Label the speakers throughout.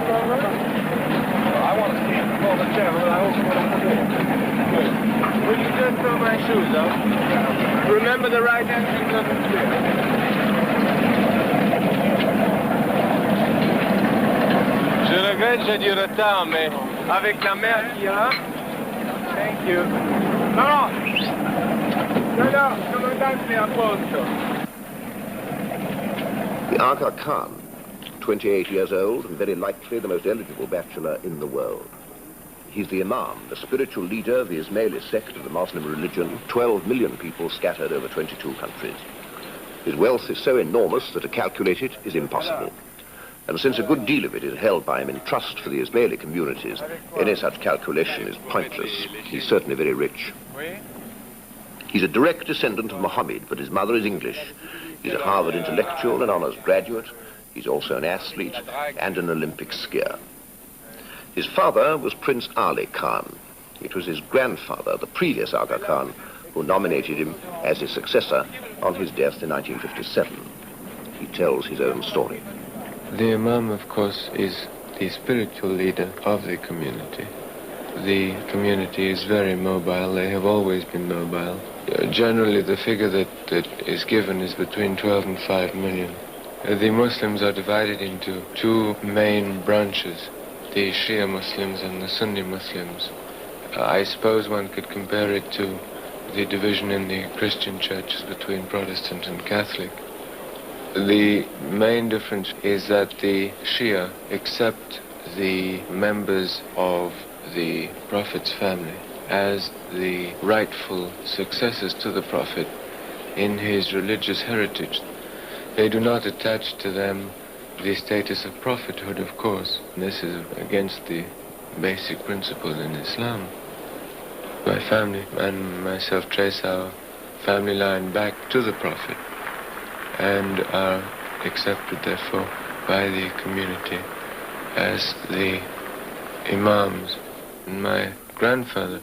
Speaker 1: I want to see him before the chair, but I also want to walk. Will you just throw my shoes up? Remember the right entrance of the clear. Je regrette, j'ai du retard, mais avec la mer qu'il y a... Thank you. No, comandante a posto.
Speaker 2: The Aga Khan, 28 years old and very likely the most eligible bachelor in the world. He's the Imam, the spiritual leader of the Ismaili sect of the Muslim religion, 12 million people scattered over 22 countries. His wealth is so enormous that to calculate it is impossible. And since a good deal of it is held by him in trust for the Ismaili communities, any such calculation is pointless. He's certainly very rich. He's a direct descendant of Muhammad, but his mother is English. He's a Harvard intellectual and honors graduate. He's also an athlete and an Olympic skier. His father was Prince Ali Khan. It was his grandfather, the previous Aga Khan, who nominated him as his successor on his death in 1957. He tells his own story.
Speaker 3: The Imam, of course, is the spiritual leader of the community. The community is very mobile. They have always been mobile. Generally, the figure that is given is between 12 and 5 million. The Muslims are divided into two main branches, the Shia Muslims and the Sunni Muslims. I suppose one could compare it to the division in the Christian churches between Protestant and Catholic. The main difference is that the Shia accept the members of the Prophet's family as the rightful successors to the Prophet in his religious heritage. They do not attach to them the status of prophethood, of course. This is against the basic principle in Islam. My family and myself trace our family line back to the Prophet and are accepted, therefore, by the community as the Imams. My grandfather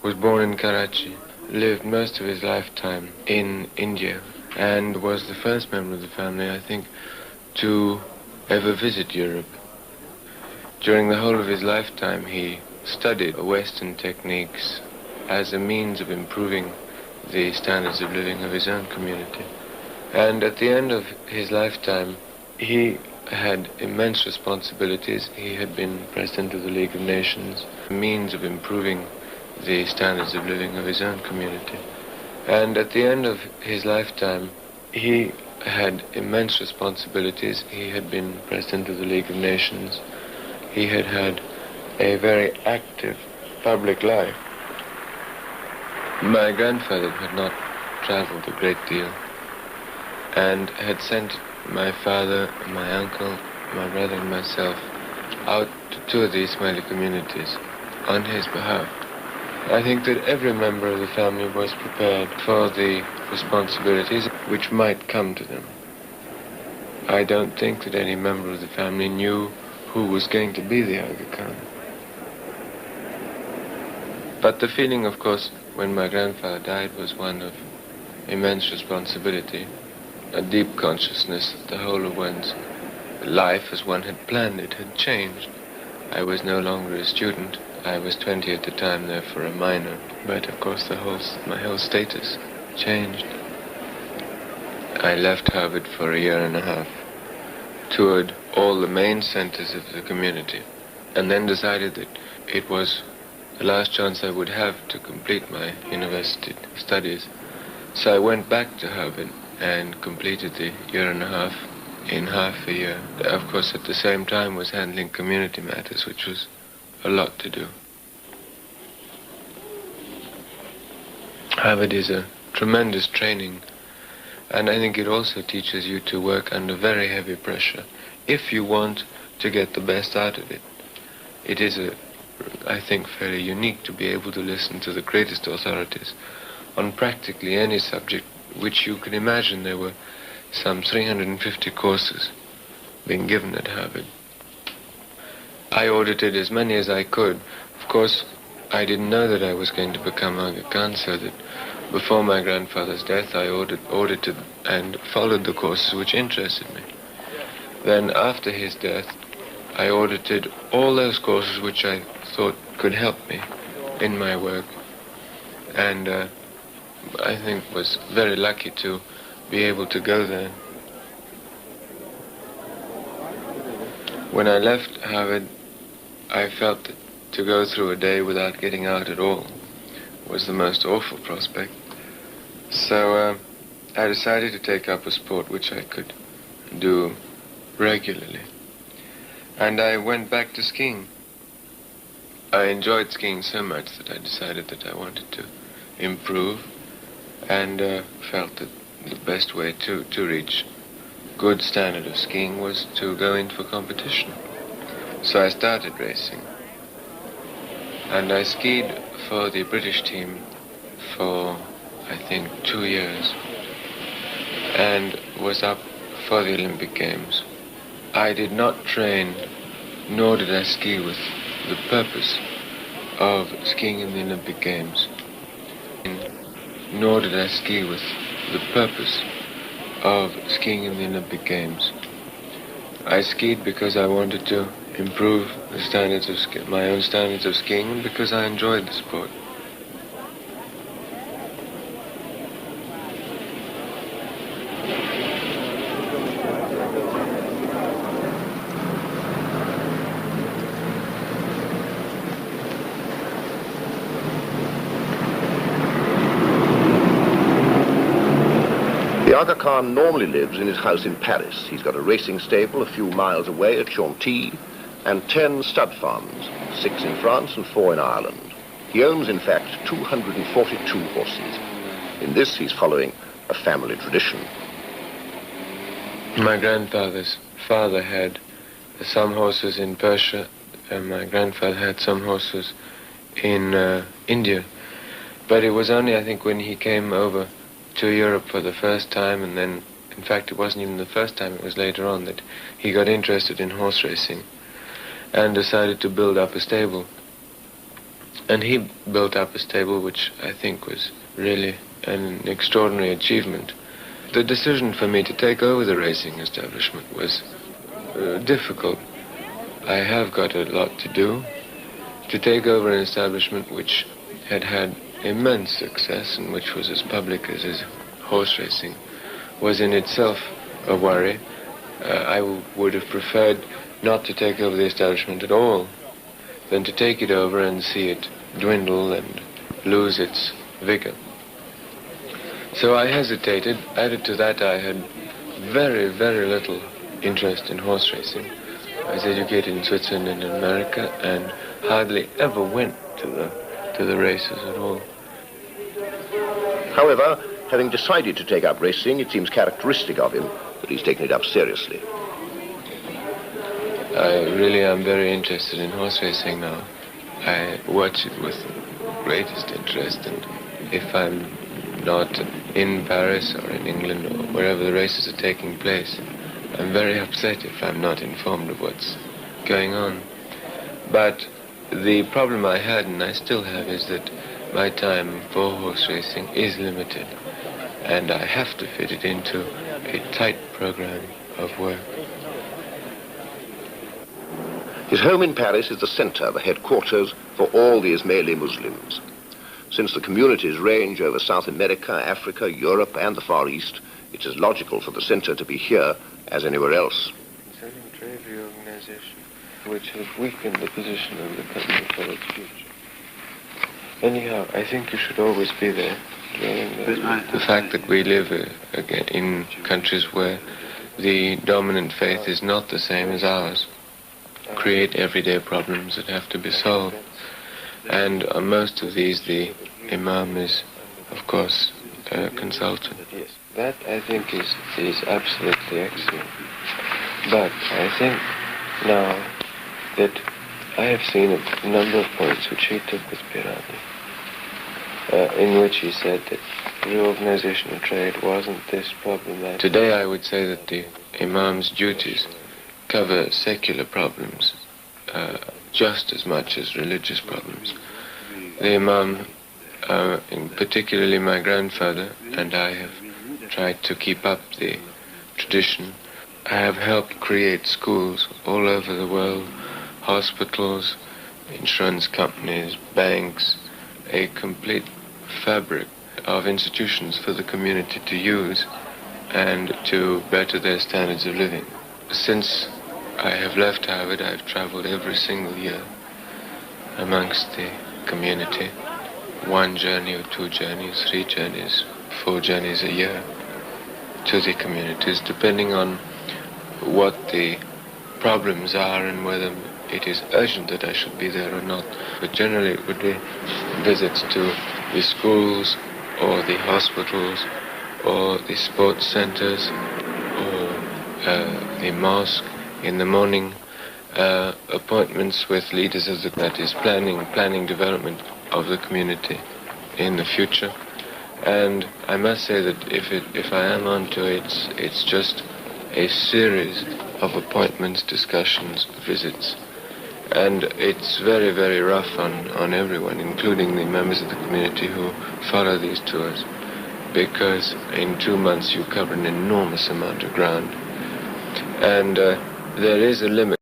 Speaker 3: was born in Karachi, lived most of his lifetime in India, and was the first member of the family, I think, to ever visit Europe. During the whole of his lifetime, he studied Western techniques as a means of improving the standards of living of his own community. And at the end of his lifetime, he had immense responsibilities. He had been president of the League of Nations, a means of improving the standards of living of his own community. And at the end of his lifetime, he had immense responsibilities. He had been president of the League of Nations. He had had a very active public life. My grandfather had not traveled a great deal and had sent my father, my uncle, my brother and myself out to tour the Ismaili communities on his behalf. I think that every member of the family was prepared for the responsibilities which might come to them. I don't think that any member of the family knew who was going to be the Aga Khan. But the feeling, of course, when my grandfather died was one of immense responsibility, a deep consciousness that the whole of one's life as one had planned it had changed. I was no longer a student. I was 20 at the time, therefore a minor. But of course my whole status changed. I left Harvard for a year and a half, toured all the main centers of the community, and then decided that it was the last chance I would have to complete my university studies. So I went back to Harvard and completed the year and a half in half a year. Of course, at the same time was handling community matters, which was a lot to do. Harvard is a tremendous training, and I think it also teaches you to work under very heavy pressure if you want to get the best out of it. It is, I think, fairly unique to be able to listen to the greatest authorities on practically any subject which you can imagine. There were some 350 courses being given at Harvard. I audited as many as I could. Of course, I didn't know that I was going to become Aga Khan, so that before my grandfather's death, I audited and followed the courses which interested me. Then, after his death, I audited all those courses which I thought could help me in my work, and I think was very lucky to be able to go there. When I left Harvard, I felt that to go through a day without getting out at all was the most awful prospect. So I decided to take up a sport which I could do regularly. And I went back to skiing. I enjoyed skiing so much that I decided that I wanted to improve, and felt that the best way to reach good standard of skiing was to go in for competition. So I started racing. And I skied for the British team for, I think, 2 years, and was up for the Olympic Games. I did not train, nor did I ski with the purpose of skiing in the Olympic Games. Nor did I ski with the purpose of skiing in the Olympic Games. I skied because I wanted to improve the standards of my own standards of skiing, and because I enjoyed the sport.
Speaker 2: The Aga Khan normally lives in his house in Paris. He's got a racing stable a few miles away at Chantilly and 10 stud farms, 6 in France and 4 in Ireland. He owns, in fact, 242 horses. In this, he's following a family tradition.
Speaker 3: My grandfather's father had some horses in Persia, and my grandfather had some horses in India. But it was only, I think, when he came over to Europe for the first time, and then, in fact, it wasn't even the first time, it was later on, that he got interested in horse racing and decided to build up a stable. And he built up a stable which I think was really an extraordinary achievement. The decision for me to take over the racing establishment was difficult. I have got a lot to do. To take over an establishment which had had immense success and which was as public as his horse racing was in itself a worry. I would have preferred not to take over the establishment at all than to take it over and see it dwindle and lose its vigor. So I hesitated. Added to that, I had very, very little interest in horse racing. I was educated in Switzerland and in America and hardly ever went to the races at all.
Speaker 2: However, having decided to take up racing, it seems characteristic of him that he's taken it up seriously.
Speaker 3: I really am very interested in horse racing now. I watch it with greatest interest, and if I'm not in Paris or in England or wherever the races are taking place, I'm very upset if I'm not informed of what's going on. But the problem I had, and I still have, is that my time for horse racing is limited, and I have to fit it into a tight program of work.
Speaker 2: His home in Paris is the center, the headquarters for all the Ismaili Muslims. Since the communities range over South America, Africa, Europe, and the Far East, it's as logical for the center to be here as anywhere else.
Speaker 3: Concerning trade reorganization, which has weakened the position of the country for its future. Anyhow, I think you should always be there. The fact that we live again in countries where the dominant faith is not the same as ours create everyday problems that have to be solved. And on most of these, the imam is, of course, consulted. Yes, that I think is absolutely excellent. But I think now that I have seen a number of points which he took with Pirani, in which he said that reorganization of trade wasn't this problematic. Today I would say that the imam's duties cover secular problems just as much as religious problems. The imam, and particularly my grandfather, and I have tried to keep up the tradition I have helped create schools all over the world, hospitals, insurance companies, banks, a complete fabric of institutions for the community to use and to better their standards of living. Since I have left Harvard, I've traveled every single year amongst the community. 1 journey or 2 journeys, 3 journeys, 4 journeys a year to the communities, depending on what the problems are and whether it is urgent that I should be there or not. But generally it would be visits to the schools or the hospitals or the sports centers or the mosque in the morning, appointments with leaders of that is planning development of the community in the future. And I must say that if I am onto it, it's just a series of appointments, discussions, visits. And it's very, very rough on everyone, including the members of the community who follow these tours, because in 2 months you cover an enormous amount of ground. And there is a limit.